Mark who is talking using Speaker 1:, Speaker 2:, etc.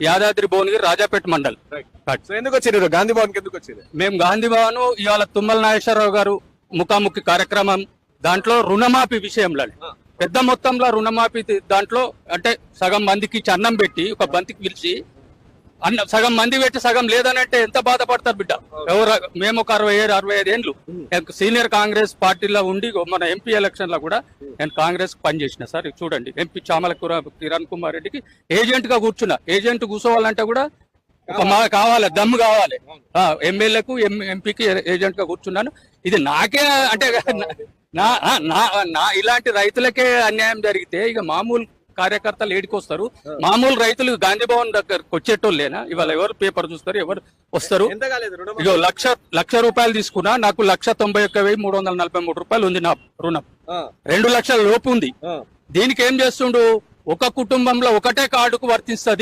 Speaker 1: యాదాద్రి భువనగిరి రాజాపేట మండల్.
Speaker 2: ఎందుకు వచ్చారు గాంధీ భవన్ ఎందుకు వచ్చారు?
Speaker 1: మేము గాంధీ భవన్ ఇవాళ తుమ్మల నాగేశ్వరరావు గారు ముఖాముఖి కార్యక్రమం దాంట్లో రుణమాఫీ విషయంలో పెద్ద మొత్తంలో రుణమాఫీ దాంట్లో అంటే సగం మందికి అన్నం పెట్టి ఒక బంతికి పిలిచి సగం మంది పెట్టి సగం లేదనంటే ఎంత బాధపడతారు బిడ్డ. ఎవరు మేము ఒక 67-65 ఏళ్ళు సీనియర్ కాంగ్రెస్ పార్టీలో ఉండి మన ఎంపీ ఎలక్షన్ లో కూడా నేను కాంగ్రెస్ పనిచేసిన సార్. చూడండి ఎంపీ చామల కిరణ్ కుమార్ రెడ్డికి ఏజెంట్ గా కూర్చున్నా. ఏజెంట్ కూర్చోవాలంటే కూడా ఒక కావాలి, దమ్ము కావాలి. ఎమ్మెల్యేకు ఎంపీకి ఏజెంట్ గా కూర్చున్నాను. ఇది నాకే అంటే నా ఇలాంటి రైతులకే అన్యాయం జరిగితే ఇక మామూలు కార్యకర్తలు ఏడికొస్తారు? మామూలు రైతులు గాంధీ భవన్ దగ్గరకు వచ్చేటోళ్ళేనా? ఇవాళ ఎవరు పేపర్ చూస్తారు, ఎవరు వస్తారు? ఇగో లక్ష రూపాయలు తీసుకున్నా, నాకు 191,343 రూపాయలు ఉంది నా రుణం. 2 లక్షల లోపు ఉంది. దీనికి ఏం చేస్తుండు? ఒక కుటుంబంలో ఒకటే కార్డుకు వర్తిస్తుంది.